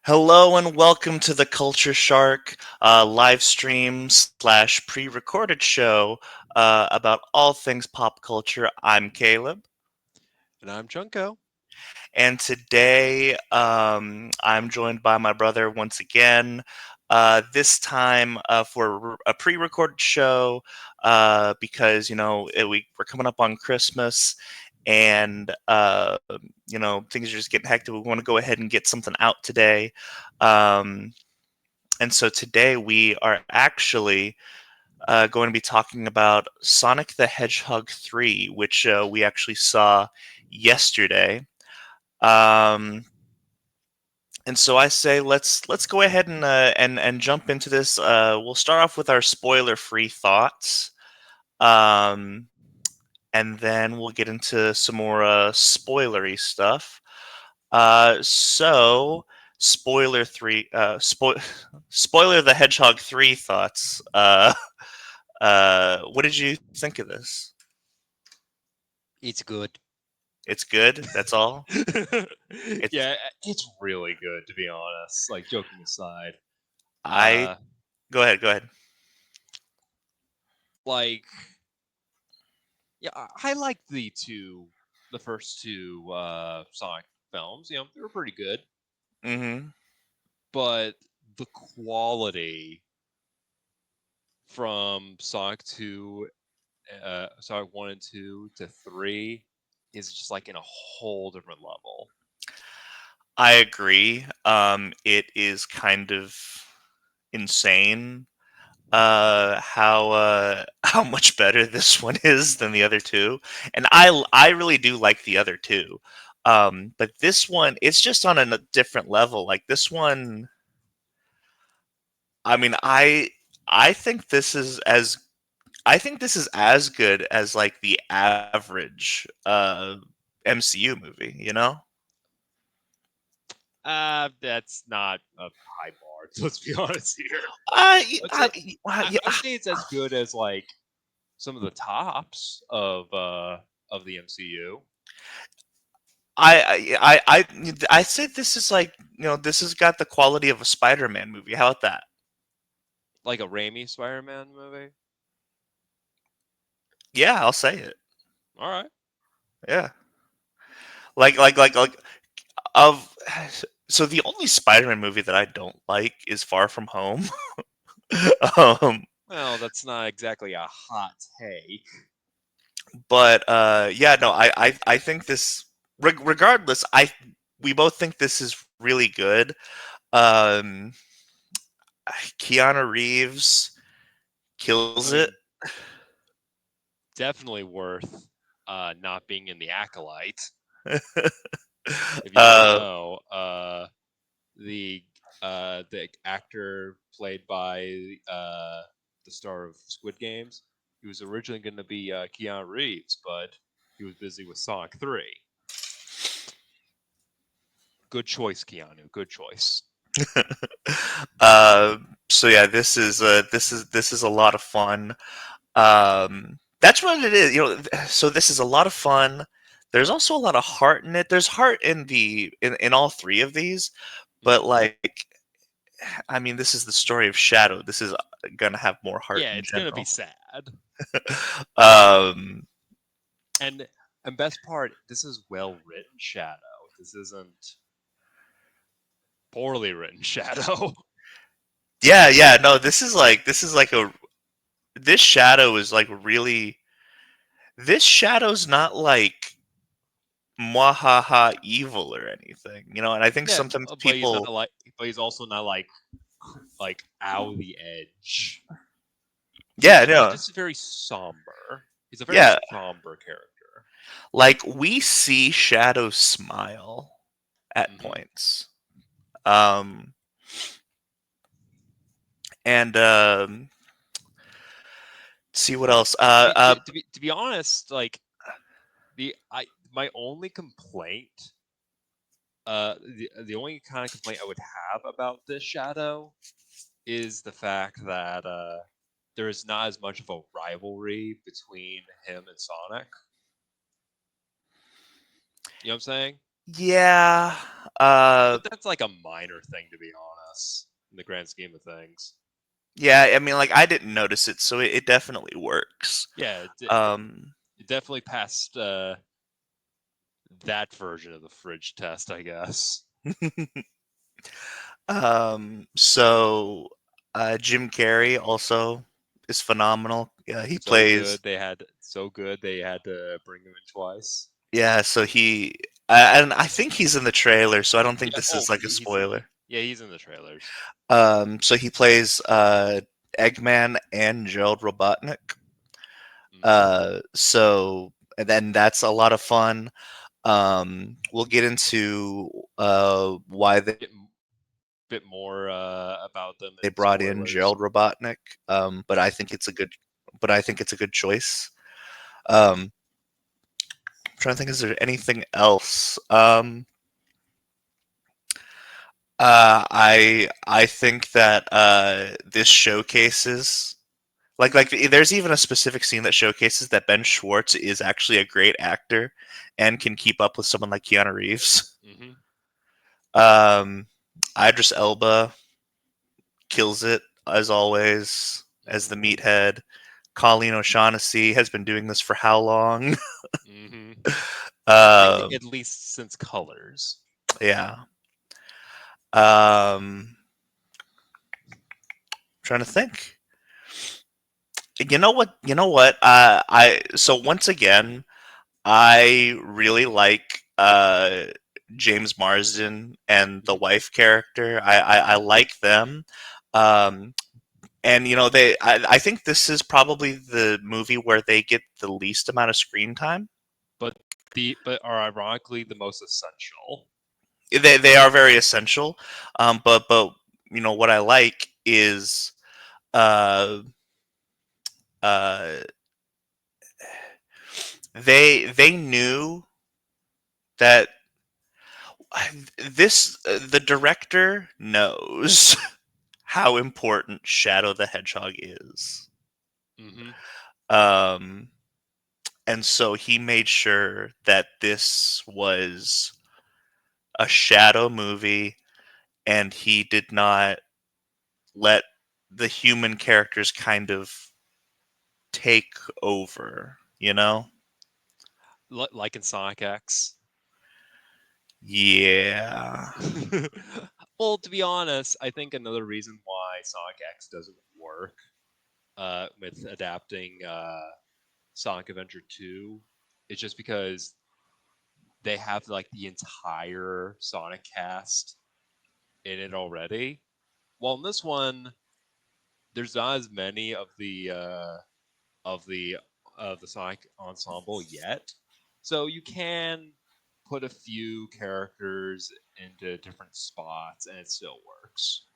Hello and welcome to the Culture Shark live stream slash pre-recorded show about all things pop culture. I'm Caleb, And I'm Junko. and today I'm joined by my brother once again. This time for a pre-recorded show because we're coming up on Christmas, and things are just getting hectic. We want to go ahead and get something out today. Um, And so today we are actually going to be talking about Sonic the Hedgehog 3, which we actually saw yesterday. Um, and so I say let's go ahead and jump into this. We'll start off with our spoiler-free thoughts, um, and then we'll get into some more spoilery stuff. So spoiler three, spoiler the Hedgehog 3 thoughts. What did you think of this? It's good. It's good. That's all. It's Yeah, it's really good to be honest. Like joking aside, I uh, Go ahead. Go ahead. like yeah, I like the first two Sonic films. They were pretty good, Hmm. but the quality from Sonic Two, Sonic One and Two to Three is just like in a whole different level. I agree. It is kind of insane how much better this one is than the other two, and I really do like the other two. But this one, it's just on a different level. Like this one, I mean, I think this is as I think this is as good as like the average MCU movie, you know? That's not a high bar. Let's be honest here. I, I'd say I, I yeah, would say it's as good as like some of the tops of the MCU, I said this is like, this has got the quality of a Spider-Man movie. How about that? like a Raimi Spider-Man movie. Yeah, I'll say it. All right. Yeah. Like of so the only Spider-Man movie that I don't like is Far From Home. um Well, that's not exactly a hot take. but yeah, no, I think this regardless, I we both think this is really good. Um Keanu Reeves kills I it. mean, definitely worth not being in the Acolyte. If you don't uh know, the the actor played by the star of Squid Games, he was originally going to be Keanu Reeves, but he was busy with Sonic 3. Good choice, Keanu. Good choice. uh so yeah, this is a lot of fun. That's what it is, so this is a lot of fun. There's also a lot of heart in it. There's heart in all three of these, but Hmm. like, I mean, this is the story of Shadow. This is gonna have more heart Yeah, in it's going to be general. sad. um And and best part, this is well written Shadow. This isn't poorly written Shadow. yeah, yeah, no, this is like a this Shadow is like really, this Shadow's not like mwahaha evil or anything, and I think Yeah, sometimes but he's people. not like, but he's also not like out the edge. Yeah, He's no, just very somber. He's a very yeah, somber character. like we see Shadow smile at Hmm. points. Um and see what else. I mean, to be honest, like the I my only complaint, the only kind of complaint I would have about this Shadow is the fact that there is not as much of a rivalry between him and Sonic. You know what I'm saying? Yeah. But that's like a minor thing, to be honest, in the grand scheme of things. Yeah, I mean, like I didn't notice it, so it definitely works. Yeah, Um, it definitely passed that version of the fridge test, I guess. so Jim Carrey also is phenomenal. Yeah, he So plays. good they had to bring him in twice. Yeah, so and I think he's in the trailer, so I don't think Yeah. this Oh, is like a spoiler. he's in the trailers. So he plays Eggman and Gerald Robotnik. Hmm. So and then that's a lot of fun. We'll get into why Get a bit more about them they in brought in spoilers. Gerald Robotnik. But I think it's a good, choice. Um, I'm trying to think, is there anything else? I think that this showcases there's even a specific scene that showcases that Ben Schwartz is actually a great actor and can keep up with someone like Keanu Reeves. Hmm. Um, Idris Elba kills it as always as the Hmm. meathead. Colleen O'Shaughnessy has been doing this for how long? Hmm. I think um, at least since Colors. yeah. Um, trying to think. You know what? You know what? I so once again, I really like James Marsden and the Mhm. wife character. I like them. Um, and I think this is probably the movie where they get the least amount of screen time. But but are ironically the most essential. They are very essential. But what I like is uh uh they knew that the director knows how important Shadow the Hedgehog is. Hmm. Um, and so he made sure that this was a Shadow movie, and he did not let the human characters kind of take over, you know? Like in Sonic X. Yeah. Well, to be honest, I think another reason why Sonic X doesn't work with adapting Sonic Adventure 2 is just because they have like the entire Sonic cast in it already. Well, in this one, there's not as many of the of the Sonic ensemble yet, so you can put a few characters into different spots, and it still works.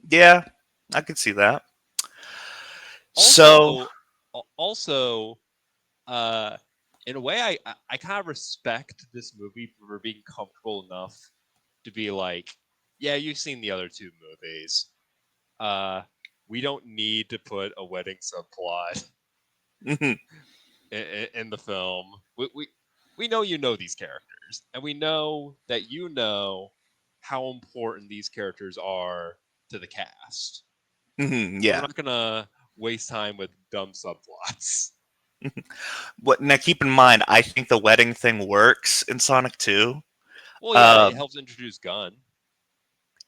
Yeah, I could see that. So, Also, also, uh, in a way, I kind of respect this movie for being comfortable enough to be like, yeah, you've seen the other two movies. Uh, we don't need to put a wedding subplot in the film. We know you know these characters, and we know that you know how important these characters are to the cast. So we're yeah. not gonna waste time with dumb subplots. What now? Keep in mind, I think the wedding thing works in Sonic 2. Well, yeah, it Um, helps introduce Gun.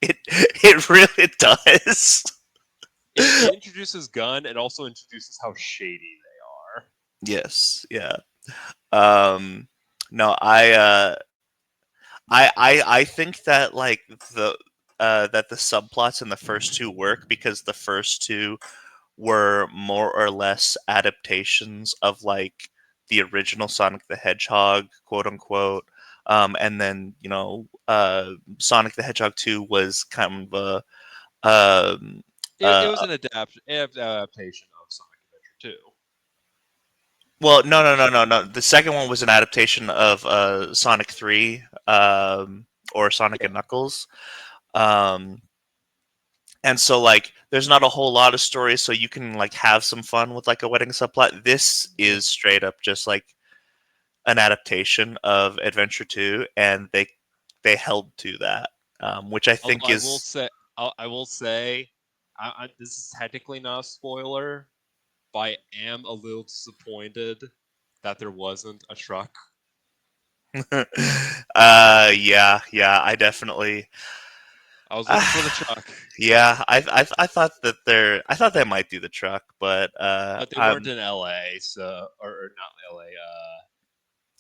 it really does. It introduces Gun and also introduces how shady they are. Yes, yeah. Um, no, I think that the the subplots in the first two work because the first two were more or less adaptations of the original Sonic the Hedgehog, quote unquote. And then Sonic the Hedgehog 2 was kind of a It was an adaptation of Sonic Adventure 2. well, no. The second one was an adaptation of Sonic 3, or Sonic Yeah. and Knuckles. Um, and so there's not a whole lot of stories, so you can have some fun with a wedding subplot. This Yeah. is straight up just an adaptation of Adventure 2, and they held to that, which I Although think is I will say, this is technically not a spoiler, but I am a little disappointed that there wasn't a truck. yeah, I definitely I was looking for the truck, yeah, I thought that I thought they might do the truck, but but they weren't in L.A. Or not L.A.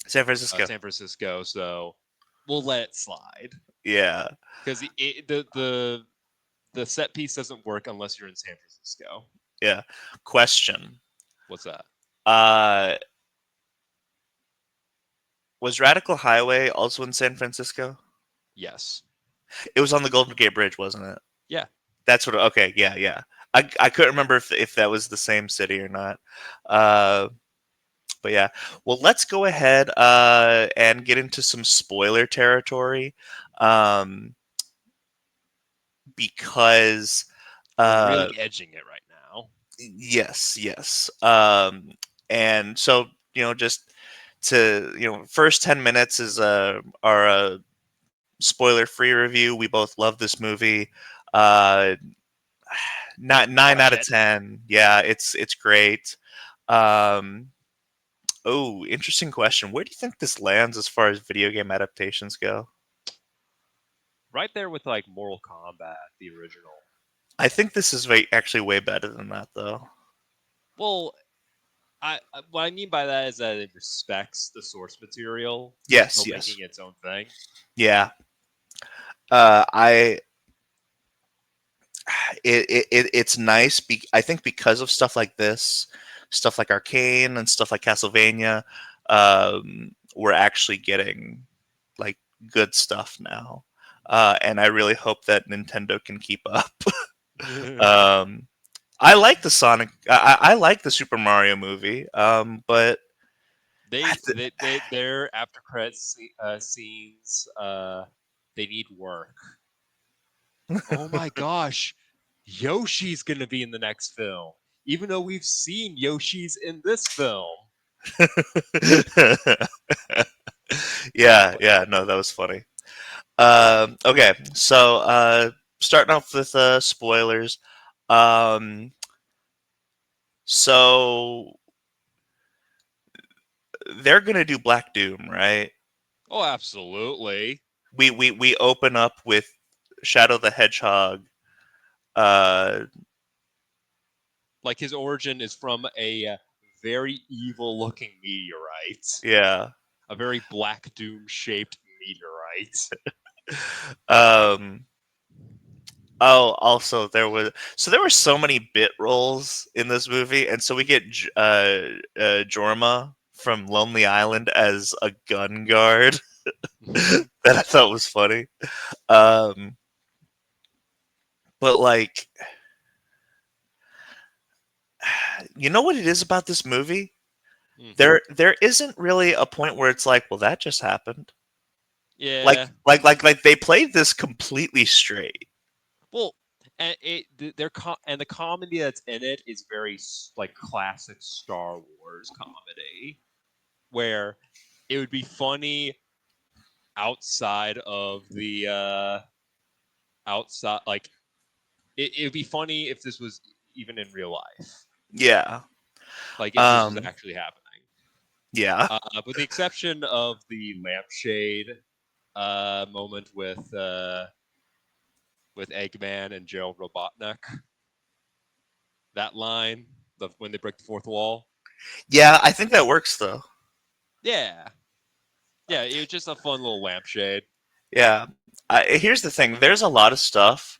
San Francisco. San Francisco, so we'll let it slide Yeah, because the set piece doesn't work unless you're in San Francisco. yeah. Question. What's that? Uh, was Radical Highway also in San Francisco? Yes. It was on the Golden Gate Bridge, wasn't it? Yeah. That's what. Okay, yeah, yeah. I couldn't remember if that was the same city or not. Uh, but yeah, well, let's go ahead and get into some spoiler territory, um, because We're uh, really edging it right now. yes, yes. And so just to first 10 minutes is our spoiler free review. We both love this movie. Uh, Not 9 out of 10. Yeah, it's great. Um, oh, interesting question. Where do you think this lands as far as video game adaptations go? Right there with like Mortal Kombat, the original. I think this is actually way better than that, though. Well, what I mean by that is that it respects the source material while Yes, still yes, making its own thing. yeah. I it's nice. I think because of stuff like this, stuff like Arcane and stuff like Castlevania, we're actually getting like good stuff now, and I really hope that Nintendo can keep up. um, I like the Sonic. I like the Super Mario movie, but their after credits scenes they need work. Oh my gosh, Yoshi's gonna be in the next film, even though we've seen Yoshi's in this film. yeah, yeah, no, that was funny. Okay, so starting off with spoilers. Um, so they're gonna do Black Doom, right? Oh, absolutely. We open up with Shadow the Hedgehog. Uh, Like his origin is from a very evil-looking meteorite, yeah. a very Black Doom shaped meteorite. Um, oh, also there were so many bit roles in this movie, and so we get Jorma from Lonely Island as a gun guard that I thought was funny. Um, but like, you know what it is about this movie? Mhm. There isn't really a point where it's like, well, that just happened. Yeah. Like they played this completely straight. Well, and and the comedy that's in it is very like classic Star Wars comedy, where it would be funny outside of the outside like it would be funny if this was even in real life, Yeah. like if this was Um, actually happening. yeah. With the exception of the lampshade moment with Eggman and Gerald Robotnik, that line, when they break the fourth wall. Yeah, I think that works though. Yeah, yeah, it was just a fun little lampshade. Yeah. Here's the thing. There's a lot of stuff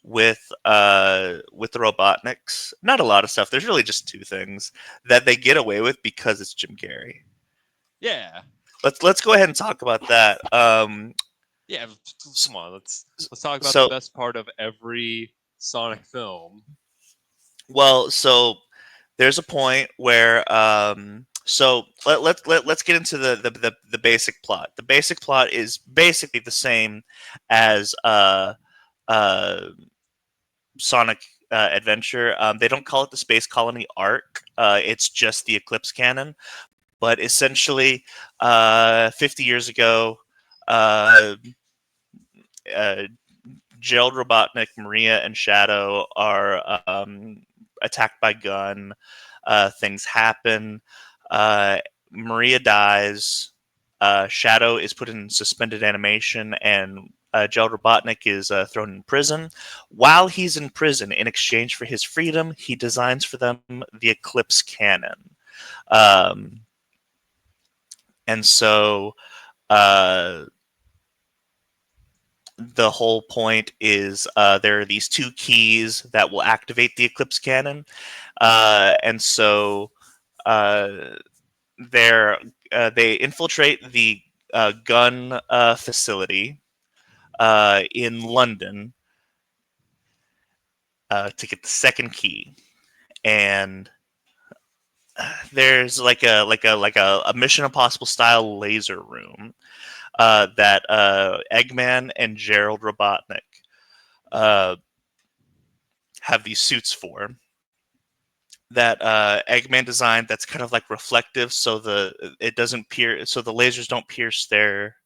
with the Robotniks. Not a lot of stuff. There's really just two things that they get away with because it's Jim Carrey. Yeah, Let's go ahead and talk about that. yeah. Come on, let's talk about the So best part of every Sonic film. so there's a point where so let's get into the basic plot. The basic plot is basically the same as uh Sonic Adventure. They don't call it the Space Colony arc. It's just the Eclipse Cannon. But essentially, 50 years ago, uh, uh, Gerald Robotnik, Maria, and Shadow are attacked by Gunn. Things happen. Uh, Maria dies. Shadow is put in suspended animation, and Gerald Robotnik is thrown in prison. While he's in prison, in exchange for his freedom, he designs for them the Eclipse cannon. Um, and so uh, the whole point is there are these two keys that will activate the Eclipse cannon, and so uh, they infiltrate the gun facility in London to get the second key, and there's like a Mission Impossible style laser room that Eggman and Gerald Robotnik uh, have these suits for that Eggman designed that's kind of like reflective, so it doesn't pierce, so the lasers don't pierce their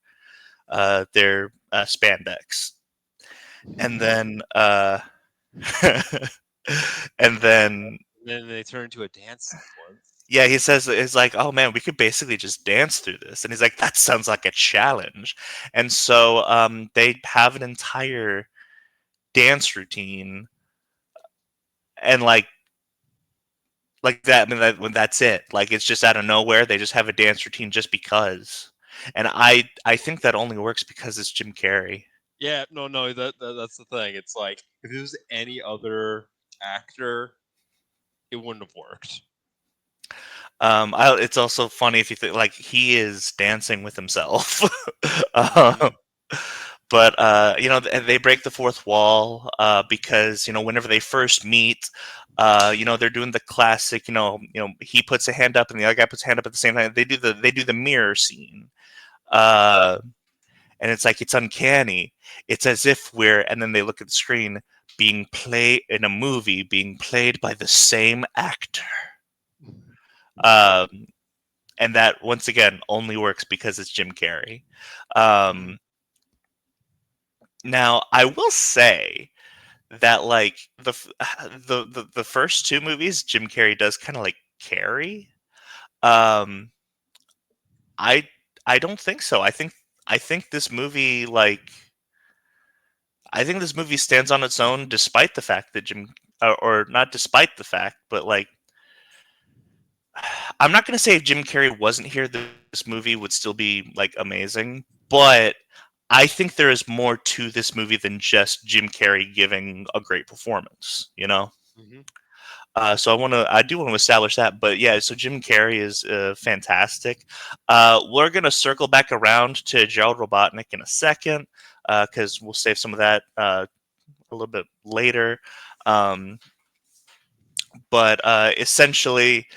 spandex, and then and then then they turn into a dance sequence. yeah, he says it's like, oh man, we could basically just dance through this, and he's like, that sounds like a challenge, and so they have an entire dance routine, and like that. I mean, when that's it. Like it's just out of nowhere. They just have a dance routine just because. And I think that only works because it's Jim Carrey. Yeah, no, that's the thing. It's like if it was any other actor, it wouldn't have worked. It's also funny if you think like he is dancing with himself. Mm-hmm. um, but they break the fourth wall because whenever they first meet, they're doing the classic. He puts a hand up and the other guy puts a hand up at the same time. They do the mirror scene. Uh, and it's like it's uncanny. It's as if and then they look at the screen being played in a movie, being played by the same actor. Um, and that once again only works because it's Jim Carrey. Um, Now I will say that like the first two movies, Jim Carrey does kind of like carry. Um, I I don't think so. I think this movie stands on its own, despite the fact that or not despite the fact, but like I'm not gonna say if Jim Carrey wasn't here, this movie would still be like amazing. But I think there is more to this movie than just Jim Carrey giving a great performance. Mm-hmm. So I do want to establish that, but yeah, so Jim Carrey is fantastic. We're gonna circle back around to Gerald Robotnik in a second because we'll save some of that a little bit later. Um, but essentially,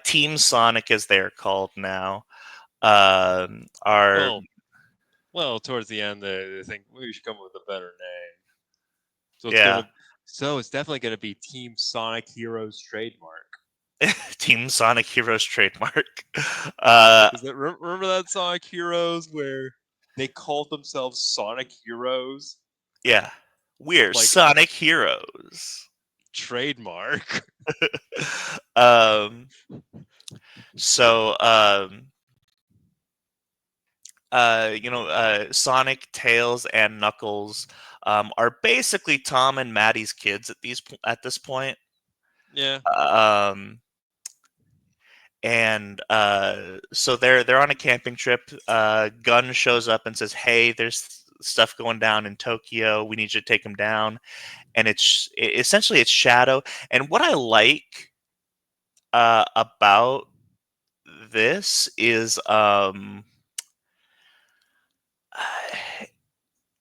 Team Sonic, as they're called now, are Well, towards the end, they think we should come up with a better name. So yeah, it's definitely gonna be Team Sonic Heroes trademark. Team Sonic Heroes trademark. Uh, Remember that Sonic Heroes where they called themselves Sonic Heroes? yeah, we're Like Sonic Heroes. trademark. um, so Sonic, Tails, and Knuckles are basically Tom and Maddie's kids at this point. Yeah. Um, and so they're on a camping trip. Gunn shows up and says, "Hey, there's stuff going down in Tokyo. We need you to take him down." And essentially it's Shadow. And what I like about this is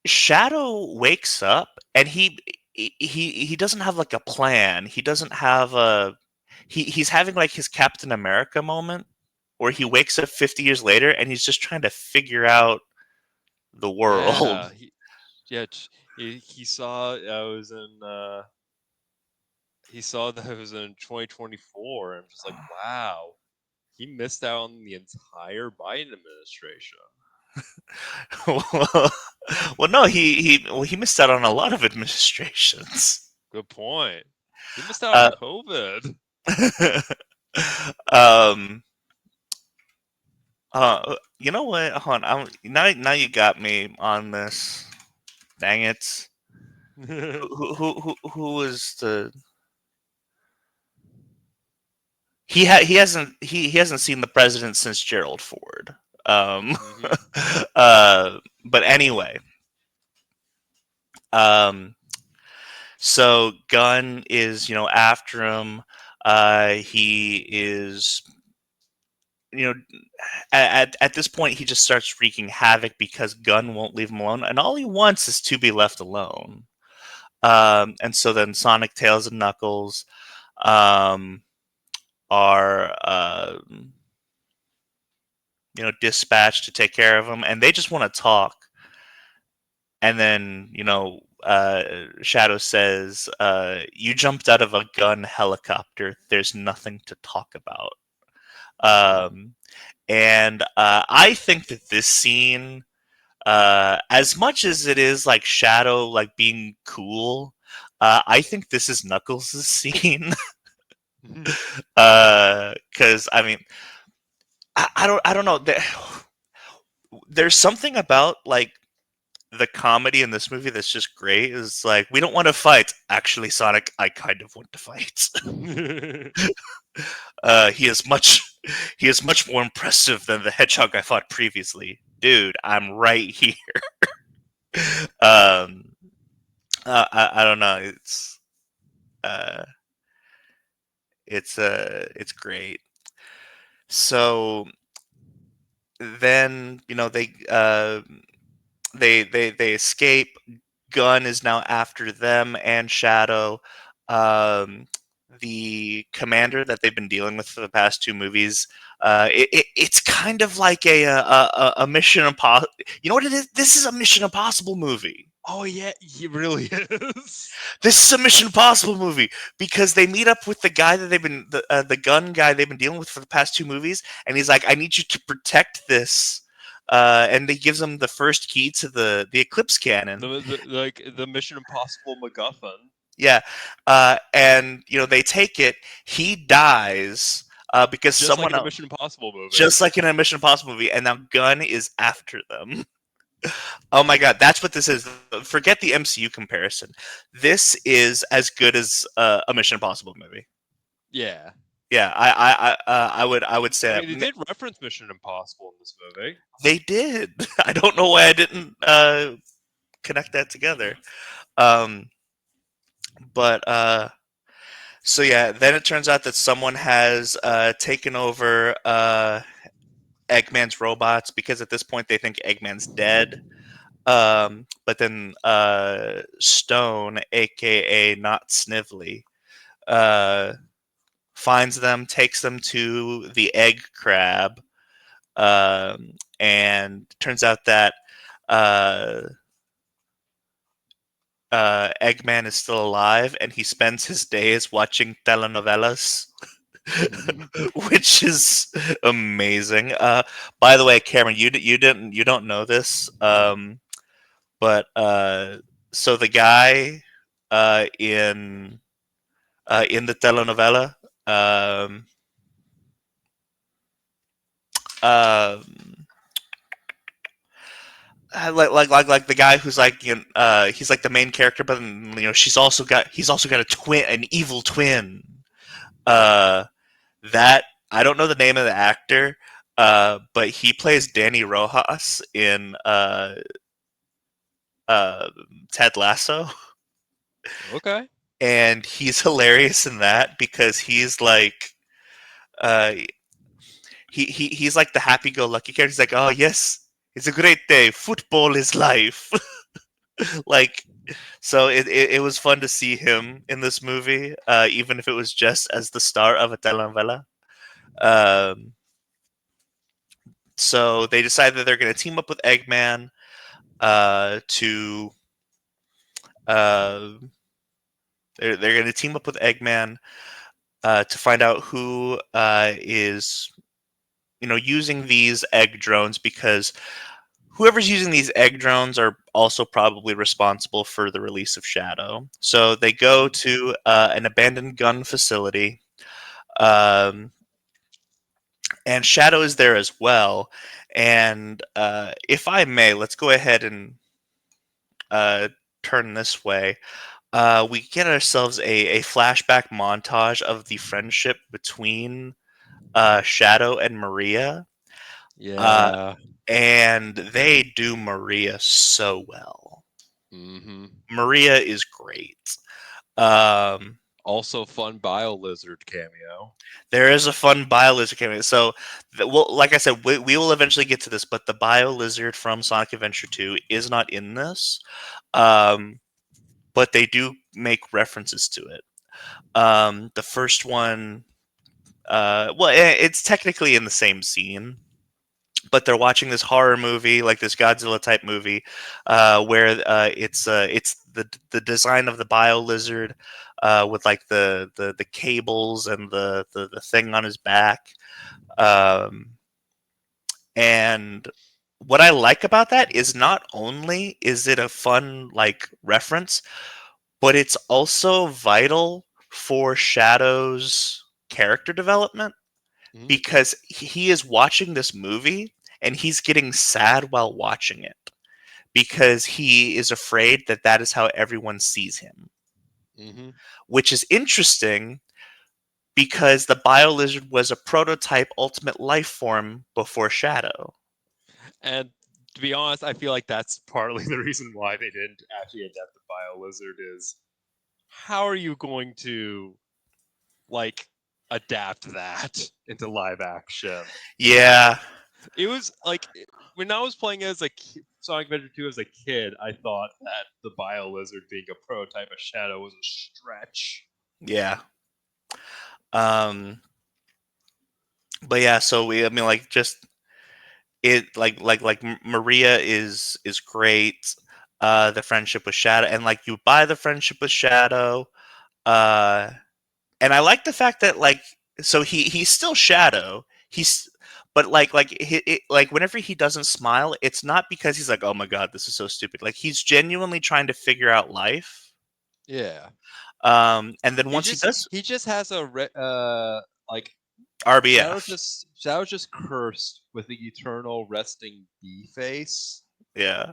Shadow wakes up and he doesn't have like a plan. He doesn't have he's having like his Captain America moment where he wakes up 50 years later and he's just trying to figure out the world. Yeah. Yeah. He saw I was in. He saw that it was in 2024, and I'm just like, wow. he missed out on the entire Biden administration. well, no, he missed out on a lot of administrations. Good point. He missed out on Uh, COVID. um, you know what? Hold on, now you got me on this. Dang it! Who was the? He hasn't seen the president since Gerald Ford. Um, hmm but anyway, um, so Gunn is after him. He is you know at this point he just starts wreaking havoc because Gunn won't leave him alone, and all he wants is to be left alone. And so then Sonic, Tails, and Knuckles um, are dispatched to take care of him, and they just want to talk. And then Shadow says, "You jumped out of a gun helicopter. There's nothing to talk about." Um, and I think that this scene, as much as it is like Shadow like being cool, I think this is Knuckles' scene. Because I mean, I don't know. There's something about like the comedy in this movie that's just great. Is like, we don't want to fight. Actually, Sonic, I kind of want to fight. He is much more impressive than the Hedgehog I fought previously, dude. I'm right here. um, I don't know. Uh, it's great. So then they escape. Gunn is now after them and Shadow. Um, the commander that they've been dealing with for the past two movies, it's kind of like a Mission Impossible. You know what it is? This is a Mission Impossible movie. Oh yeah, he really is. This is a Mission Impossible movie because they meet up with the guy that the gun guy they've been dealing with for the past two movies, and he's like, "I need you to protect this." And he gives them the first key to the Eclipse cannon. Like the Mission Impossible MacGuffin. Yeah, and they take it. He dies because Just like someone in a else, Mission Impossible movie. just like in a Mission Impossible movie, and now Gunn is after them. Oh my god, that's what this is. Forget the MCU comparison. This is as good as a Mission Impossible movie. Yeah. Yeah, I would say I that mean, they did reference Mission Impossible in this movie. they did. I don't know why I didn't connect that together. Um, but so yeah, then it turns out that someone has taken over Eggman's robots because at this point they think Eggman's dead. But then Stone, aka Not Snively, uh, finds them, takes them to the egg crab, and turns out that uh, Eggman is still alive, and he spends his days watching telenovelas, which is amazing. By the way, Cameron, you don't know this, but so the guy in the telenovela. Um, um, like the guy who's like he's like the main character, but he's also got a twin, an evil twin. Uh, that I don't know the name of the actor, but he plays Danny Rojas in uh, Ted Lasso, Okay. and he's hilarious in that because he's like uh, he's like the happy-go-lucky character. He's like, oh yes, it's a great day. Football is life. Like, so it was fun to see him in this movie, even if it was just as the star of a telenovela. Um, so they decide that they're going to team up with Eggman to uh, they're going to team up with Eggman to find out who is using these egg drones because whoever's using these egg drones are also probably responsible for the release of Shadow. So they go Mhm. to an abandoned gun facility, um, and Shadow is there as well. And if I may, let's go ahead and uh, turn this way. We get ourselves a flashback montage of the friendship between Shadow and Maria. Uh, Yeah. and they do Maria so well. Mhm. Maria is great. Um, Also fun bio lizard cameo. there is a fun bio lizard cameo. So, well, like I said, we will eventually get to this, but the bio lizard from Sonic Adventure 2 is not in this. Um, but they do make references to it. The first one, well, it's technically in the same scene, but they're watching this horror movie, like this Godzilla type movie, where it's the design of the bio lizard with like the cables and the thing on his back, um, and what I like about that is not only is it a fun like reference, but it's also vital for Shadow's character development Mhm. because he is watching this movie and he's getting sad while watching it because he is afraid that that is how everyone sees him, Mhm. which is interesting because the BioLizard was a prototype ultimate life form before Shadow. And to be honest, I feel like that's partly the reason why they didn't actually adapt the bio lizard is how are you going to like adapt that into live action? Yeah, It was like when I was playing as a Sonic Adventure 2 as a kid, I thought that the bio lizard being a prototype of Shadow was a stretch. yeah. Um, but yeah, so I mean, like, just it, Maria is great. The friendship with Shadow, and like you buy the friendship with Shadow. Uh, and I like the fact that like so he's still Shadow. He's but like whenever he doesn't smile, it's not because he's like, oh my god, this is so stupid. Like he's genuinely trying to figure out life. Yeah. And then He once he just does he just has a like RBF, Shadow just cursed with the eternal resting bee face. yeah.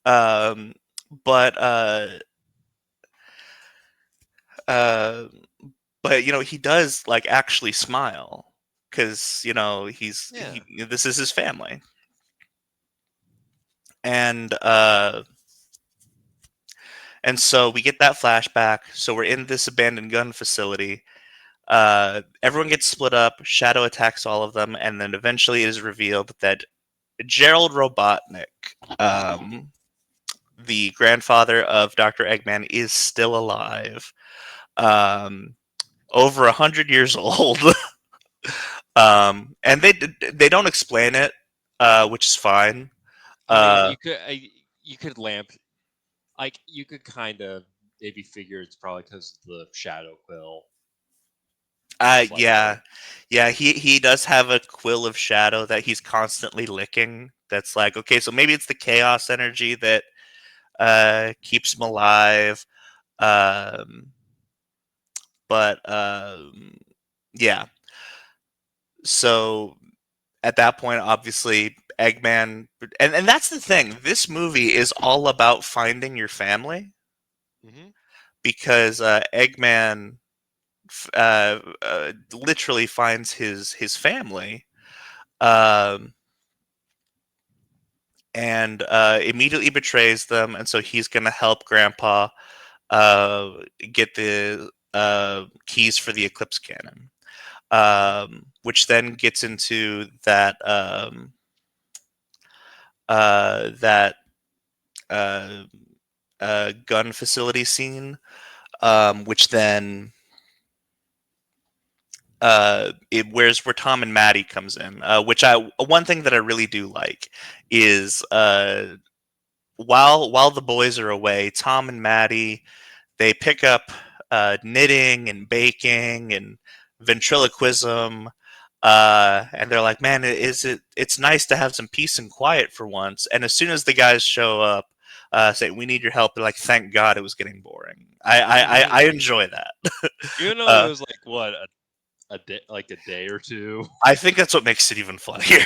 Um, but uh, but he does like actually smile because Yeah. this is his family, and so we get that flashback. So we're in this abandoned gun facility. Everyone gets split up. Shadow attacks all of them, and then eventually it is revealed that Gerald Robotnik, um, the grandfather of Dr. Eggman, is still alive. Um, over 100 years old. And they don't explain it, which is fine. I mean, Uh, you could lamp like you could kind of maybe figure it's probably because the shadow quill is like yeah, yeah. He does have a quill of shadow that he's constantly licking. That's like, okay, so maybe it's the chaos energy that keeps him alive. Um, but yeah. So at that point, obviously, Eggman, and that's the thing. This movie is all about finding your family hmm because Eggman literally finds his family, um, and immediately betrays them, and so he's gonna help Grandpa uh, get the keys for the Eclipse Cannon, which then gets into that uh, gun facility scene, which then where Tom and Maddie comes in, which I one thing that I really do like is while the boys are away, Tom and Maddie they pick up knitting and baking and ventriloquism, And they're like, "Man, It's nice to have some peace and quiet for once." And as soon as the guys show up, say, "We need your help," they're like, "Thank God, it was getting boring." I enjoy that. Even though it uh, was like what a day, like a day or two. I think that's what makes it even funnier.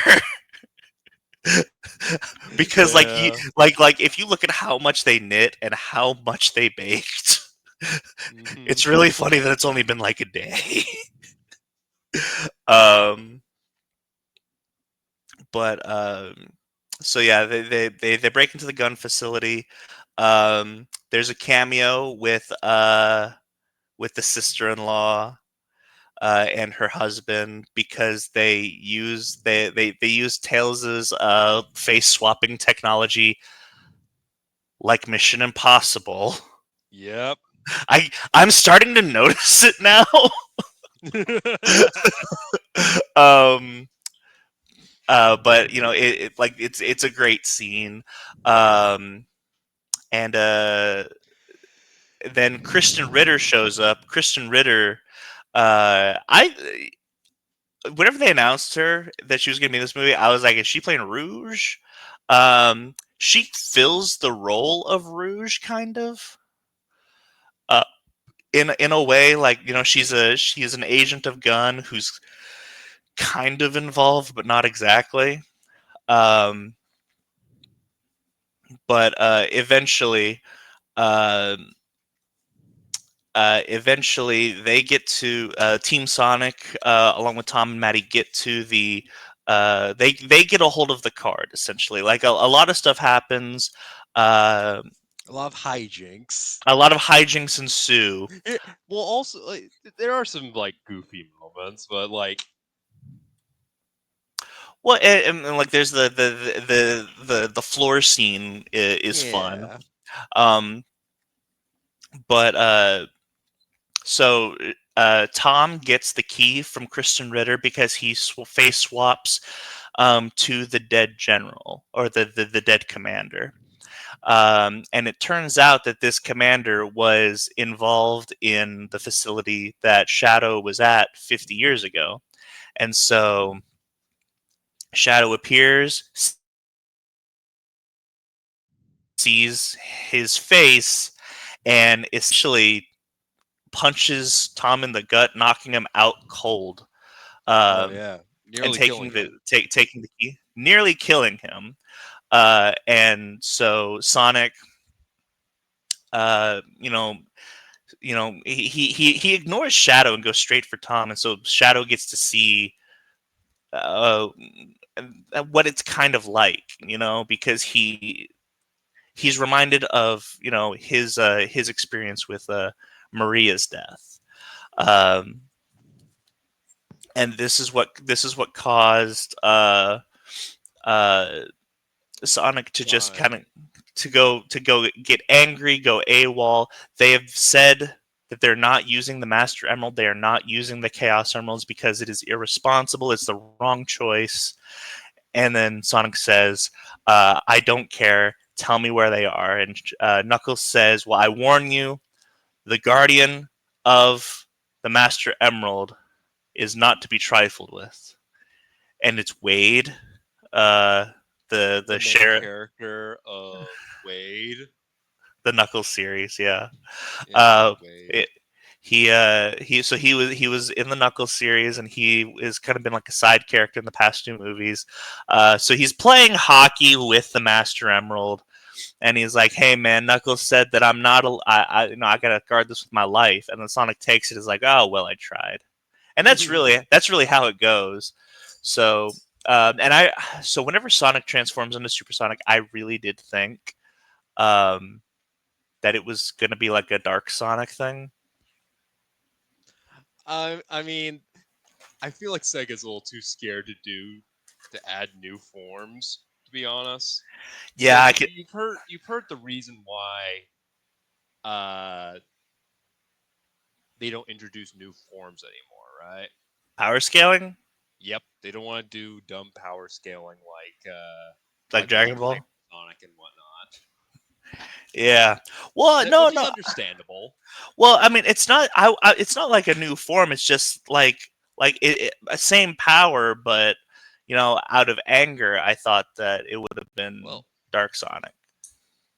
Because Yeah. like if you look at how much they knit and how much they baked, Hmm. it's really funny that it's only been like a day. um, but so yeah, they break into the gun facility. There's a cameo with the sister-in-law and her husband because they use Tails's face swapping technology like Mission Impossible. Yep. I'm starting to notice it now. um, but you know, like it's a great scene. Um, and then Kristen Ritter shows up. Kristen Ritter, I whenever they announced her that she was going to be in this movie, I was like, is she playing Rouge? She fills the role of Rouge, kind of. Uh, in a way, like she's an agent of gun who's kind of involved, but not exactly. Um, but uh, eventually they get to Team Sonic, along with Tom and Maddie, get to the. They get a hold of the card essentially. Like a lot of stuff happens. Uh, A lot of hijinks. a lot of hijinks ensue. Well, also like there are some like goofy moments, but like Well, and like there's the floor scene is fun. yeah. Um, but So Tom gets the key from Kristen Ritter because he face swaps to the dead general or the dead commander. And it turns out that this commander was involved in the facility that Shadow was at 50 years ago. And so Shadow appears, sees his face, and essentially punches Tom in the gut, knocking him out cold. Oh Um, yeah. and Nearly killing him. taking the key, nearly killing him. And so Sonic, uh, you know, he ignores Shadow and goes straight for Tom, and so Shadow gets to see uh, what it's kind of like, because he's reminded of his experience with Maria's death. Um, and this is what caused uh, Sonic to just kind of Why? to go get angry, go AWOL. They have said that they're not using the Master Emerald. They are not using the Chaos Emeralds because it is irresponsible. It's the wrong choice. And then Sonic says, "I don't care. Tell me where they are." And Knuckles says, "Well, I warn you, the guardian of the Master Emerald is not to be trifled with." And it's Wade, uh, the The main sheriff, character of Wade. the Knuckles series. Yeah, Yeah, uh, Wade. it, he was in the Knuckles series, and he has kind of been like a side character in the past two movies. So he's playing hockey with the Master Emerald, and he's like, "Hey man, Knuckles said that I'm not. I gotta guard this with my life." And then Sonic takes it as like, "Oh well, I tried." And that's really how it goes. So and so whenever Sonic transforms into Supersonic, I really did think um, that it was going to be like a Dark Sonic thing. I mean, I feel like Sega's a little too scared to add new forms, to be honest. Yeah, Because I could you've heard the reason why uh they don't introduce new forms anymore, right? power scaling Yep, they don't want to do dumb power scaling like like with Dragon Ball. Hypersonic and whatnot. Yeah. Well, no, Which is no. understandable. Well, I mean, it's not. It's not like a new form. It's just like like same power, but out of anger, I thought that it would have been Well, Dark Sonic.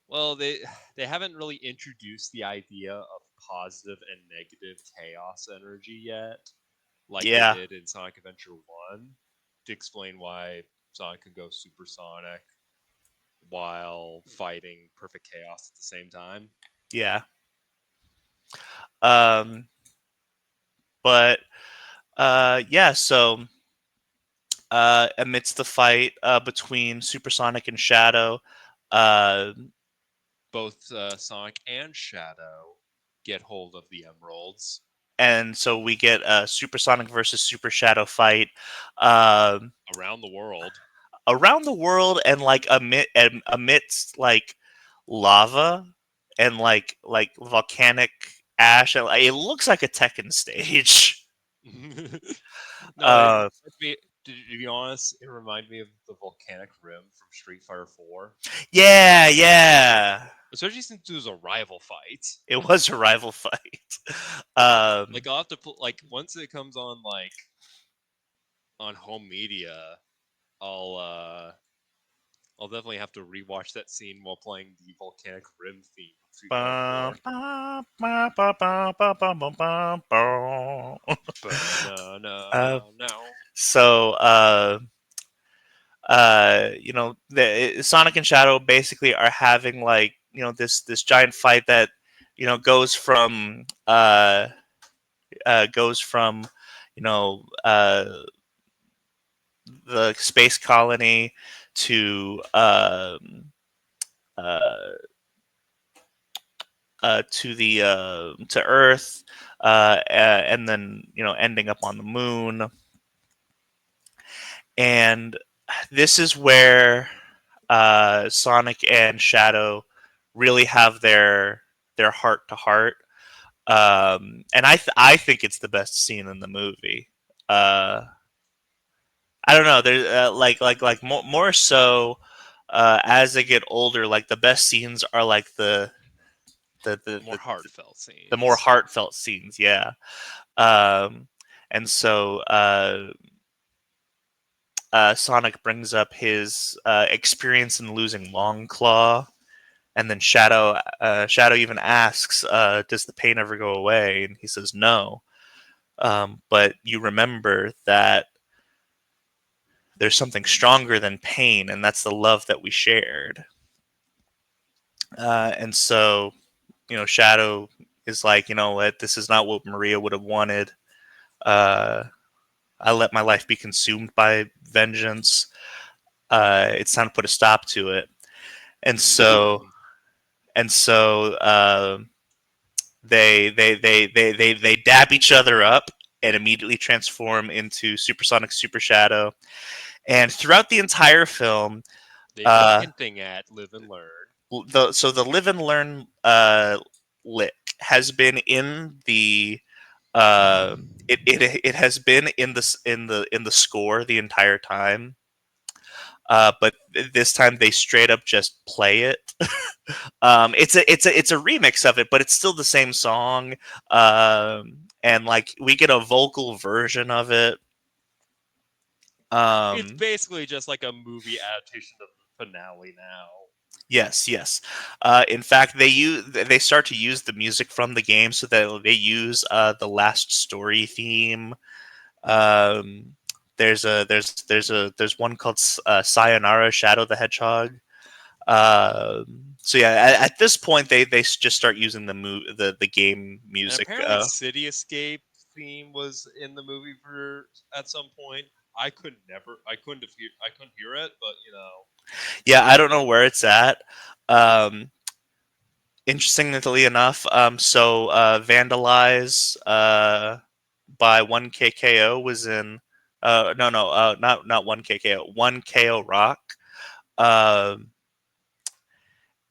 well, they haven't really introduced the idea of positive and negative chaos energy yet, like they Yeah, did in Sonic Adventure 1, to explain why Sonic can go supersonic while fighting perfect chaos at the same time. yeah. Um, but yeah, so amidst the fight between Supersonic and Shadow, uh, Both Sonic and Shadow get hold of the emeralds and so we get a Supersonic versus Super Shadow fight. Um, around the world. Around the world, and like amidst like lava and like volcanic ash, and like, it looks like a Tekken stage. No, uh to be honest, it reminded me of the volcanic rim from Street Fighter 4, yeah, yeah, especially since it was a rival fight. it was a rival fight. Like I'll have to put like once it comes on like on home media, I'll uh I'll definitely have to rewatch that scene while playing the volcanic rim theme from Street Fighter Ba, 4. ba, ba, ba, ba, ba, ba, ba, ba, ba. No, uh no, no. so the Sonic and Shadow basically are having like this giant fight that goes from goes from you know uh the space colony to uh to the to Earth, and then ending up on the moon. And this is where Sonic and Shadow really have their heart to heart. And I think it's the best scene in the movie. Uh, I don't know. There's like more so as they get older. Like the best scenes are like the the, The more the, heartfelt the more scenes. heartfelt scenes. Yeah. Um, and so Sonic brings up his experience in losing Longclaw, and then Shadow even asks, "Does the pain ever go away?" And he says, "No." But you remember that there's something stronger than pain, and that's the love that we shared. And so, Shadow is like, you know what? This is not what Maria would have wanted. Uh, I let my life be consumed by vengeance. It's time to put a stop to it. And so, Mm. and so, they dab each other up and immediately transform into Supersonic Super Shadow. And throughout the entire film, They keep uh, hinting at live and learn. the live and learn lick has been in the it has been in the score the entire time. But this time they straight up just play it. It's a remix of it, but it's still the same song. And like we get a vocal version of it. It's Um, basically just like a movie adaptation of the finale now. yes, yes. In fact, they start to use the music from the game, so that they use the last story theme. Um, there's one called Sayonara Shadow the Hedgehog. So yeah, at this point they just start using the game And music. apparently City Escape theme was in the movie for at some point. I couldn't hear it, but you know. Yeah, I don't know where it's at. Um, Interestingly enough, so Vandalize by 1KKO was in. No, no, not 1KKO, 1KO Rock. Um,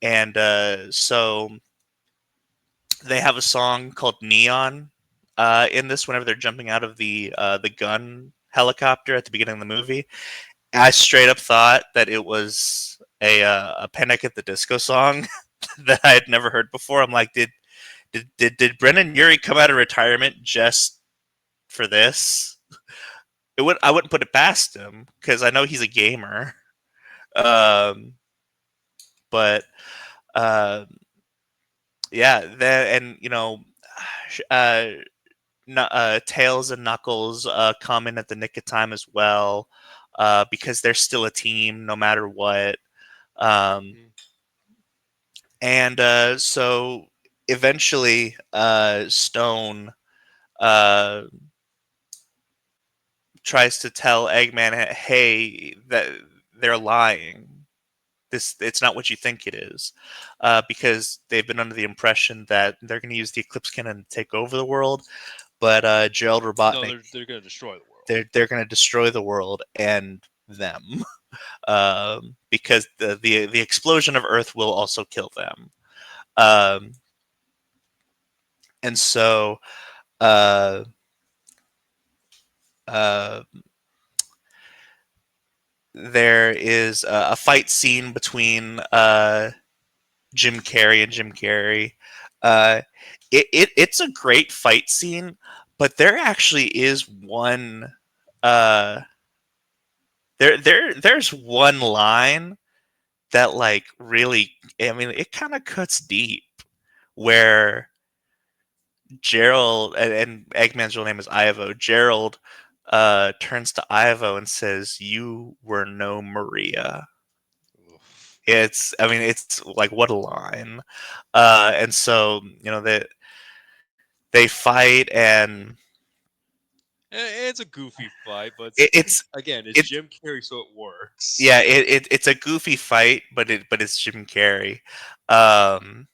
and so they have a song called Neon in this whenever they're jumping out of the gun helicopter at the beginning of the movie. I straight up thought that it was a Panic at the Disco song that I had never heard before. I'm like, did Brennan Urie come out of retirement just for this? I wouldn't put it past him because I know he's a gamer. Um, but uh, yeah, and uh, Tails and Knuckles come in at the nick of time as well, because they're still a team no matter what. Um, Mm. and so eventually, Stone uh, tries to tell Eggman, "Hey, that they're lying. It's not what you think it is," because they've been under the impression that they're going to use the Eclipse Cannon to take over the world. But Gerald No, Robotnik, they're gonna destroy the world. they're going to destroy the world and them, because the explosion of Earth will also kill them. Um, and so uh, uh, there is a fight scene between Jim Carrey and Jim Carrey. Uh, it's a great fight scene, but there actually is one. Uh, there's one line that like really, I mean, it kind of cuts deep, where Gerald, and Eggman's real name is Ivo. Gerald turns to Ivo and says, "You were no Maria." Oof. It's, I mean, it's like, what a line. And so, they fight, and It's a goofy fight, but it, it's again, it's it Jim Carrey, so it works. yeah, it's a goofy fight, but it's Jim Carrey. Um,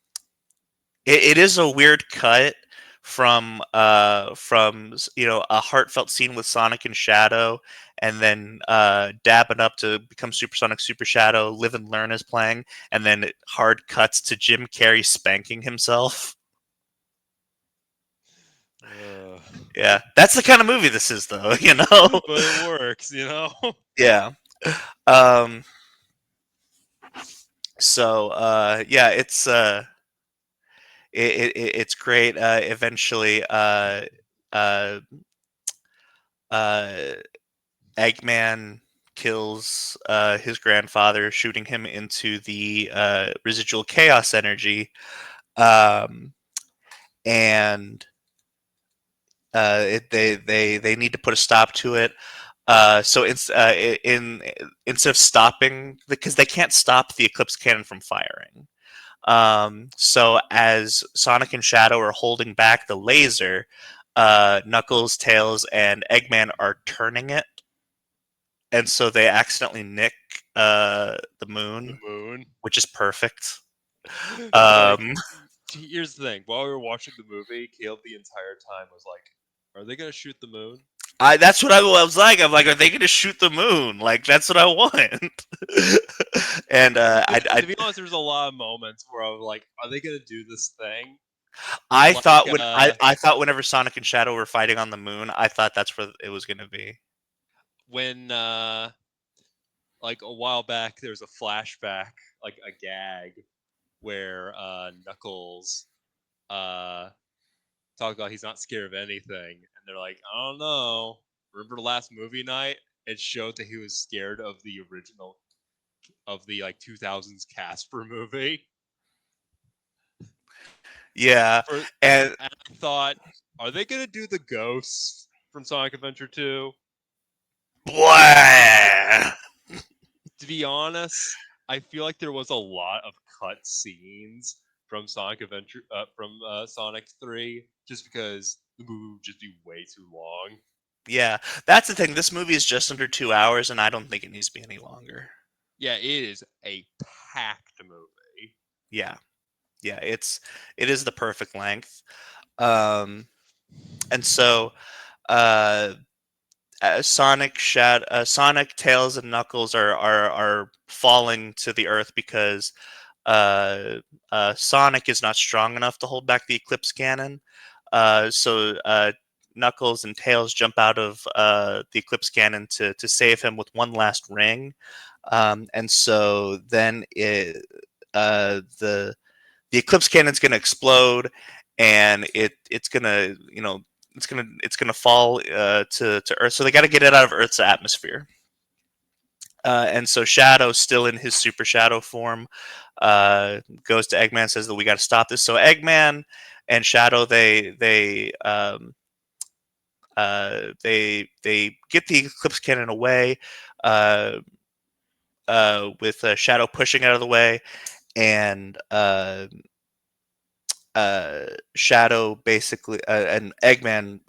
it is a weird cut from a heartfelt scene with Sonic and Shadow, and then dabbing up to become Supersonic Super Shadow. Live and Learn is playing, and then it hard cuts to Jim Carrey spanking himself. Uh, Yeah, that's the kind of movie this is, though. You know. but it works, you know. Yeah. Um. So yeah, it's great. Eventually, uh, uh, Eggman kills his grandfather, shooting him into the residual chaos energy, um, and they need to put a stop to it. So it's instead of stopping, because they can't stop the Eclipse Cannon from firing. So as Sonic and Shadow are holding back the laser, Knuckles, Tails, and Eggman are turning it, and so they accidentally nick the The moon, moon. which is perfect. Like, Um, here's the thing. While we were watching the movie, Caleb the entire time was like, "Are they gonna shoot the moon?" that's what I was like. I'm like, are they going to shoot the moon? Like, that's what I want. And To be honest, there's a lot of moments where I was like, "Are they gonna do this thing?" I Like, thought when I thought whenever Sonic and Shadow were fighting on the moon, I thought that's where it was going to be. when like a while back, there was a flashback, like a gag, where Knuckles uh talked about he's not scared of anything, and they're like, "I don't know. Remember last movie night? It showed that he was scared of the original of the like 2000s Casper movie." Yeah, For and and I thought, are they gonna do the ghosts from Sonic Adventure 2? blah. To be honest, I feel like there was a lot of cut scenes from Sonic Adventure from Sonic 3 just because the movie would just be way too long. Yeah, that's the thing. This movie is just under 2 hours, and I don't think it needs to be any longer. Yeah, it is a packed movie. Yeah, yeah, it is the perfect length. Um, and so uh, Sonic, Tails, and Knuckles are falling to the earth because uh, Sonic is not strong enough to hold back the Eclipse Cannon. So Knuckles and Tails jump out of the Eclipse Cannon to save him with one last ring. And so then the Eclipse Cannon's going to explode, and it's going to it's gonna fall to Earth. So they got to get it out of Earth's atmosphere. And so Shadow, still in his Super Shadow form, goes to Eggman, says that we got to stop this. So Eggman and Shadow, they get the Eclipse Cannon away, uh, with Shadow pushing out of the way, and Shadow basically and Eggman.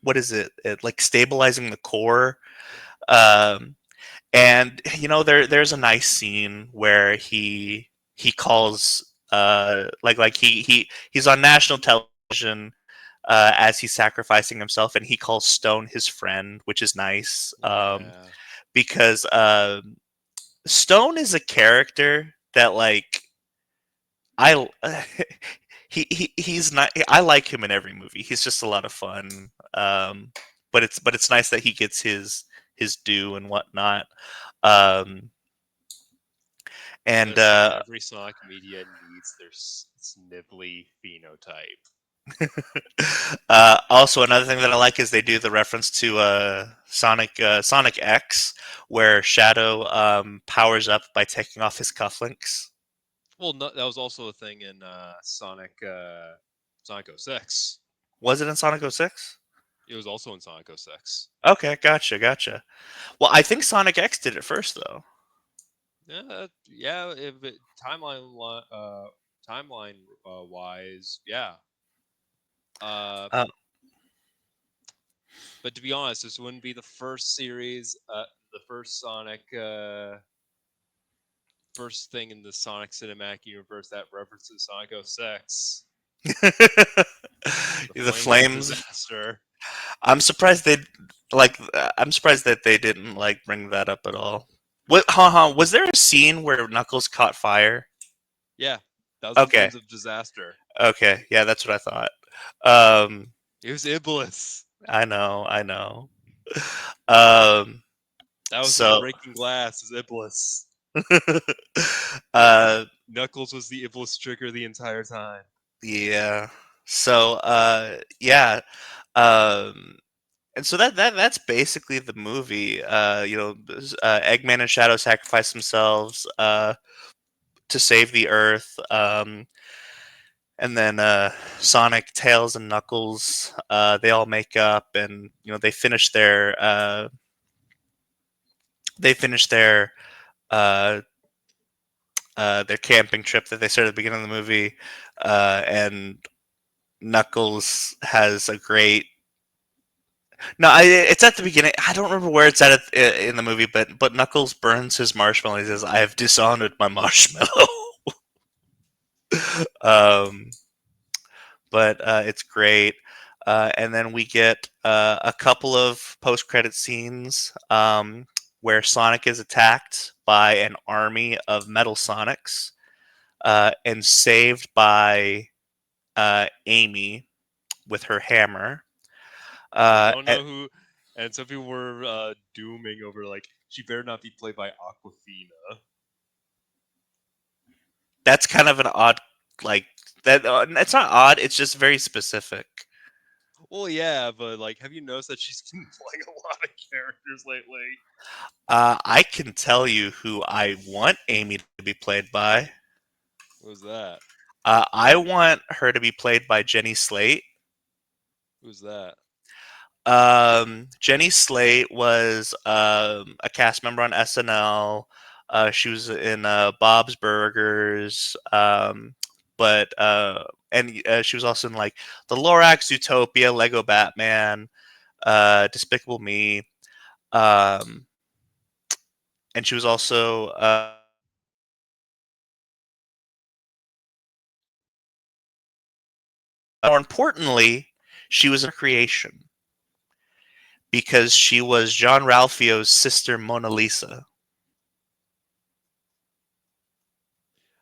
What is it? Like stabilizing the core. Um, and there's a nice scene where he calls he's on national television as he's sacrificing himself, and he calls Stone his friend, which is nice, Yeah. because Stone is a character that I he's not. I like him in every movie. He's just a lot of fun. But it's nice that he gets his due and whatnot. Um, and Listen, every Sonic media needs their snivelly phenotype. Also, another thing that I like is they do the reference to Sonic X, where Shadow powers up by taking off his cufflinks. Well, no, that was also a thing in Sonic 06. Was it in Sonic 06? It was also in Sonic 06. Okay, gotcha. Well, I think Sonic X did it first, though. Yeah. If it, timeline wise, yeah. Uh, Uh, but to be honest, this wouldn't be the first series, the first Sonic, first thing in the Sonic cinematic universe that references Sonic 06. The the Flames of flames. Disaster. I'm surprised they I'm surprised that they didn't bring that up at all. What? Was there a scene where Knuckles caught fire? Yeah, that was the Okay. Flames of Disaster. Okay. Yeah, that's what I thought. It was Iblis. I know. Um, That was his so, breaking glass. Is Iblis. uh, Knuckles was the Iblis trigger the entire time. yeah. So, yeah. Um, and so that's basically the movie. Eggman and Shadow sacrifice themselves to save the Earth. And then Sonic, Tails, and Knuckles, they all make up, and they finish uh, their camping trip that they started at the beginning of the movie, and Knuckles has a great. No, it's at the beginning. I don't remember where it's at in the movie, but Knuckles burns his marshmallow. He says, "I have dishonored my marshmallow." um, but it's great. And then we get a couple of post-credit scenes where Sonic is attacked by an army of Metal Sonics and saved by Amy with her hammer. I Uh, don't know who. And some people were dooming over like she better not be played by Aquafina. that's kind of an odd, like that. It's not odd. It's just very specific. Well, yeah, but like, have you noticed that she's been playing a lot of characters lately? I can tell you who I want Amy to be played by. Who's that? I want her to be played by Jenny Slate. Who's that? Jenny Slate was a cast member on SNL. She was in Bob's Burgers, but and she was also in like the Lorax, Zootopia, Lego Batman, Despicable Me, um, and she was also more importantly, she was a creation because she was John Ralphio's sister Mona Lisa.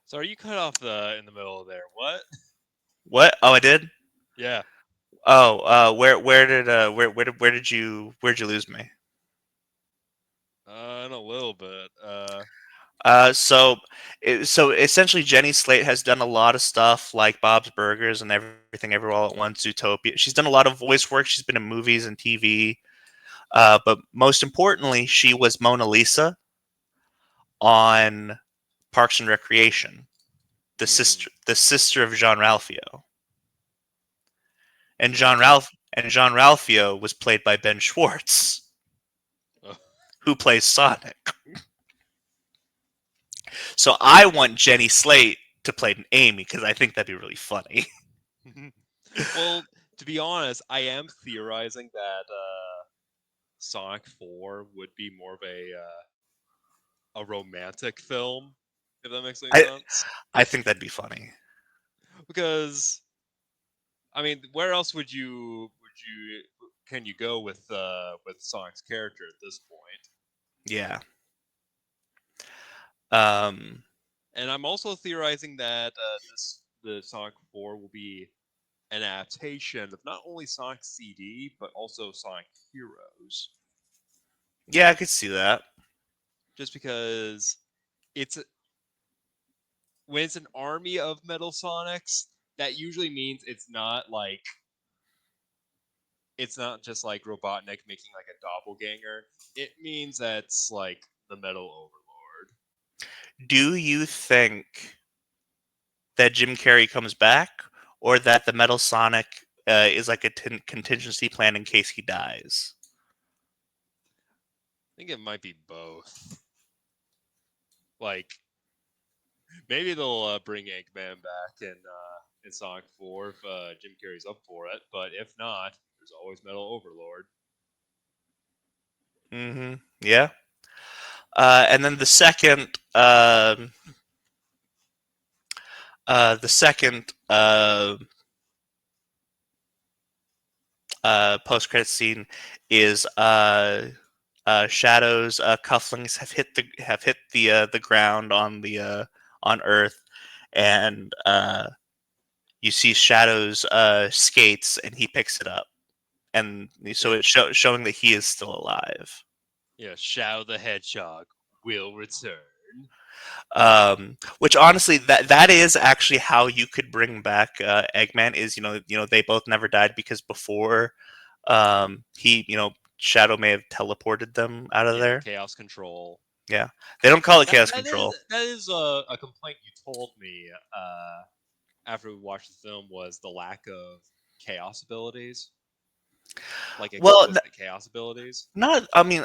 So are you cut off in the middle of there? What? What? Oh, I did. Yeah. Oh, where did you lose me? In a little bit. So, so essentially, Jenny Slate has done a lot of stuff like Bob's Burgers and Everything Everywhere All at Once, Zootopia. She's done a lot of voice work. She's been in movies and TV. But most importantly, she was Mona Lisa on Parks and Recreation, Mm. the sister of Jean Ralphio, and Okay. Jean Ralphio was played by Ben Schwartz, who plays Sonic. So I want Jenny Slate to play an Amy because I think that'd be really funny. Well, to be honest, I am theorizing that Sonic 4 would be more of a romantic film, if that makes any I sense. I think that'd be funny. Because I mean, where else would you can you go with Sonic's character at this point? Yeah. Um. And I'm also theorizing that the Sonic 4 will be an adaptation of not only Sonic CD but also Sonic Heroes, Yeah, I could see that. just because it's when it's an army of Metal Sonics, that usually means it's not just like Robotnik making like a doppelganger. It means that's like the Metal Overlord. Do you think that Jim Carrey comes back, or that the Metal Sonic is like a contingency plan in case he dies? I think it might be both. Like maybe they'll bring Eggman back in Sonic 4 if Jim Carrey's up for it, but if not, there's always Metal Overlord. Mm-hmm. Yeah. And then the second post credit scene is Shadow's cufflinks have hit the ground on Earth, and you see Shadow's skates, and he picks it up, and so Yeah, it's showing that he is still alive. yeah. Shadow the Hedgehog will return. Which honestly, that is actually how you could bring back Eggman. Is they both never died because before he Shadow may have teleported them out of Yeah, there. Chaos Control. Yeah, they don't call it That chaos that is control. that is a complaint you told me after we watched the film was the lack of chaos abilities, like Well, explicit chaos abilities. not. I mean,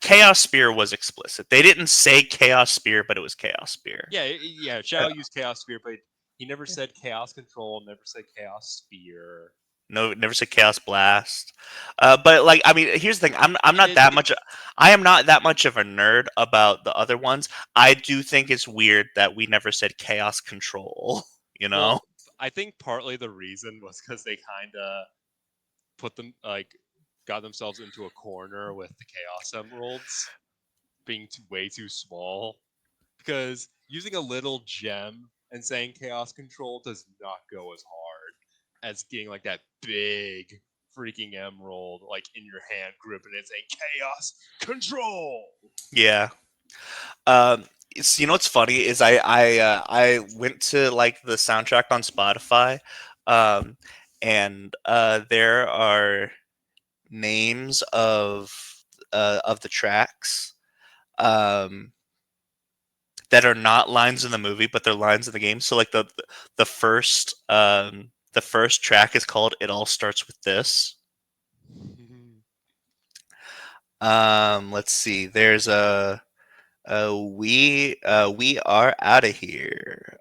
Chaos Spear was explicit. They didn't say Chaos Spear, but it was Chaos Spear. Yeah, yeah. Uh, Shadow used Chaos Spear, but he never said Chaos Control, never said Chaos Spear. no, never said Chaos Blast. But like, I mean, here's the thing. I'm And not it, that much. it's I am not that much of a nerd about the other ones. I do think it's weird that we never said Chaos Control. You know? well, I think partly the reason was because they kind of put them got themselves into a corner with the Chaos Emeralds being way too small. Because using a little gem and saying Chaos Control does not go as hard as getting like that big freaking emerald like in your hand, gripping it, saying Chaos Control. Yeah. It's what's funny is I went to like the soundtrack on Spotify, um, and there are names of the tracks um, that are not lines in the movie, but they're lines in the game. So like the first track is called "It All Starts with This." Let's see. There's we are out of here.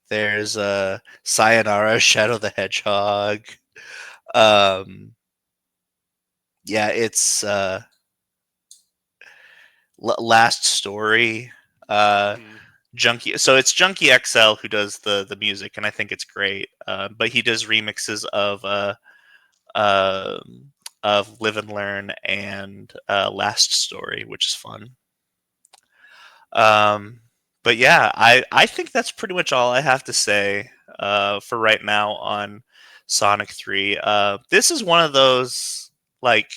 There's Sayonara, Shadow the Hedgehog. Um, yeah, it's Last Story. Uh, Junkie. So it's Junkie XL who does the music, and I think it's great. But he does remixes uh, of Live and Learn and Last Story, which is fun. Um, but yeah, I think that's pretty much all I have to say for right now on Sonic 3. This is one of those like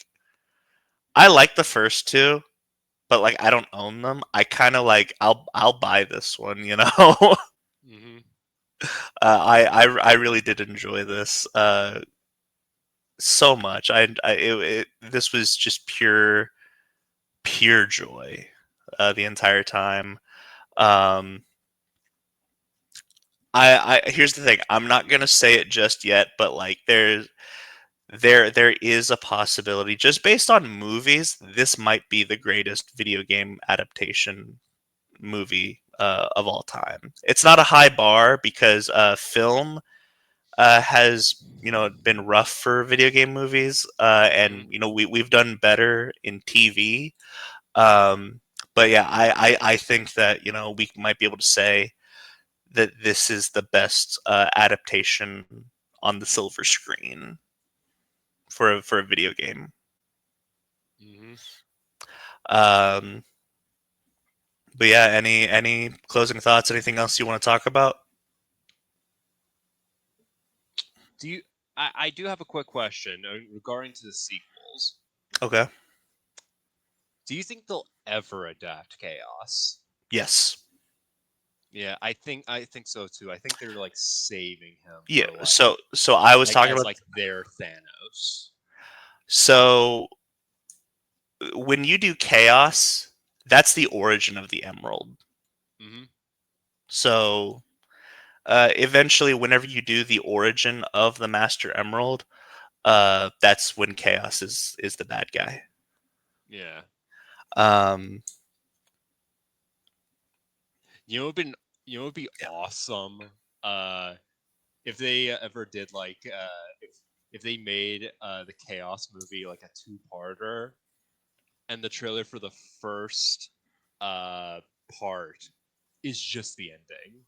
I like the first two, but like I don't own them. I kind of like I'll buy this one, you know. Hmm. I really did enjoy this so much. This was just pure joy the entire time. Um, I here's the thing. I'm not gonna say it just yet, but like there is a possibility, just based on movies, this might be the greatest video game adaptation movie of all time. It's not a high bar because film has been rough for video game movies, and Hmm. we've done better in TV. Um, but yeah, I think that we might be able to say that this is the best adaptation on the silver screen for a video game. Hmm. Um, but yeah, any closing thoughts? Anything else you want to talk about? Do you? I do have a quick question regarding to the sequels. Okay. Do you think they'll ever adapt Chaos? Yes. Yeah, I think so too. I think they're like saving him Yeah. for So I was talking as about. like their Thanos. So when you do chaos, that's the origin of the emerald. Hmm. So eventually, whenever you do the origin of the master emerald, that's when chaos is the bad guy. Yeah. Um, You know, it'd been you know, it'd be yeah. awesome. Uh, if they ever did like if they made the Chaos movie like a two-parter, and the trailer for the first uh part is just the ending.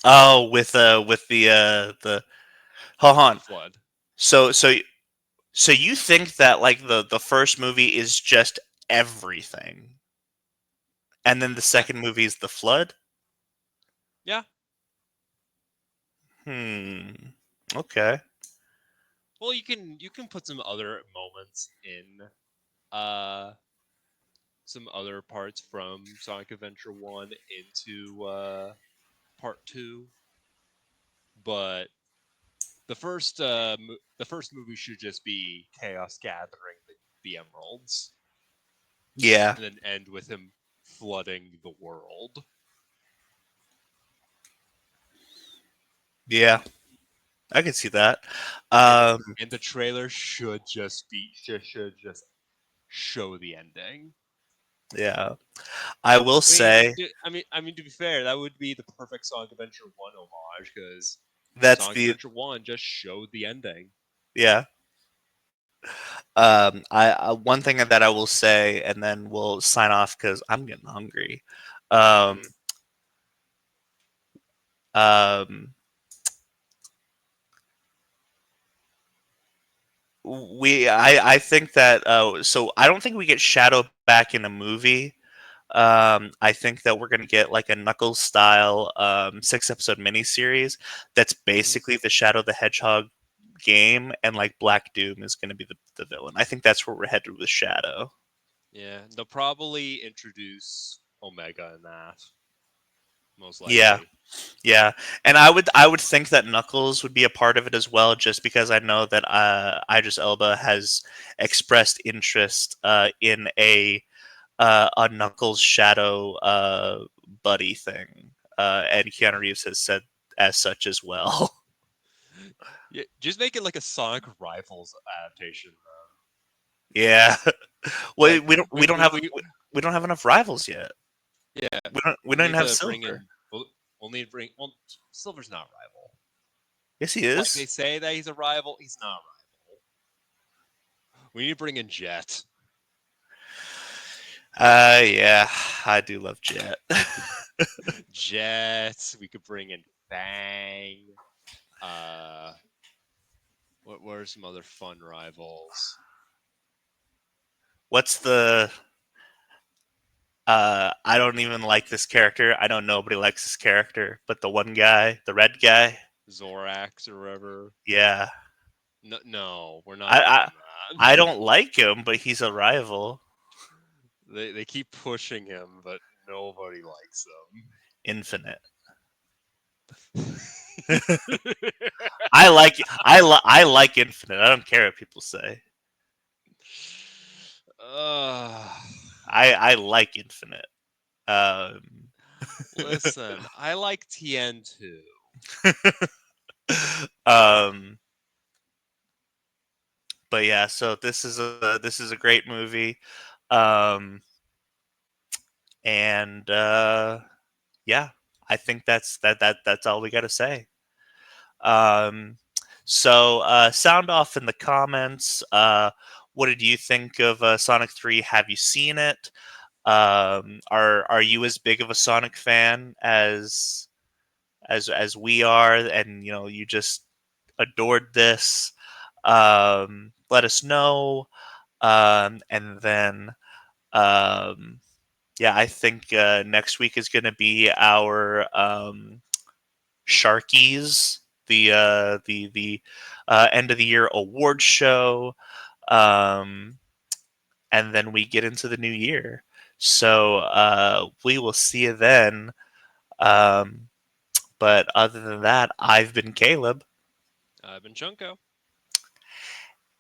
Oh, with the hold The on. flood. So so so you think that like the first movie is just everything, and then the Yeah. second movie is the flood? Yeah. Hmm. Okay. Well, you can put some other moments in uh some other parts from Sonic Adventure 1 into part 2, but the first movie should just be Chaos gathering the emeralds Yeah. and then end with him flooding the world. Yeah. I can see that. And Um. and the trailer should just show the ending. Yeah. I will say I mean, to be fair, that would be the perfect Sonic Adventure 1 homage because that's Sonic the Adventure 1 just showed the ending. yeah. I one thing that I will say, and then we'll sign off because I'm getting hungry. Um. Hmm. Um. I think that so I don't think we get Shadow back in a movie. I think that we're gonna get like a Knuckles style 6 episode miniseries that's Hmm. basically the Shadow the Hedgehog game, and like Black Doom is gonna be the villain. I think that's where we're headed with Shadow. Yeah, they'll probably introduce Omega in that, most Yeah, likely. yeah, and I would think that Knuckles would be a part of it as well, just because I know that Idris Elba has expressed interest in a Knuckles Shadow buddy thing, and Keanu Reeves has said as such as well. Yeah, just make it like a Sonic Rivals adaptation. Yeah, well, Like we don't have enough rivals yet. yeah, We don't we even need have to bring Silver. in. We'll need to bring. Well, Silver's not a rival. Yes, he Like they is. say that he's a rival, he's not a rival. We need to bring in Jet. Yeah, I do love Jet. Jet. We could bring in Fang. Uh, what are some other fun rivals? What's the? I don't even like this character. I know nobody likes this character, but the one guy, the red guy, Zorax or whatever. yeah. No, no, we're not I doing I, that. I don't like him, but he's a rival. They keep pushing him, but nobody likes Infinite. him. I like Infinite. I don't care what people say. uh, I like Infinite. Um, Listen, I like Tien too. um, but yeah, so this is a great movie, um, and yeah, I think that's all we got to say. Um, so sound off in the comments. What did you think of Sonic 3? Have you seen it? Are you as big of a Sonic fan as we are, and you know you just adored this? Let us know. And then yeah, I think next week is going to be our Sharkies, the end of the year award show, um, and then we get into the new year. So we will see you then. Um, but other than that, I've been Caleb, I've been Chunko.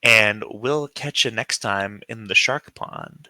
and we'll catch you next time in the Shark Pond.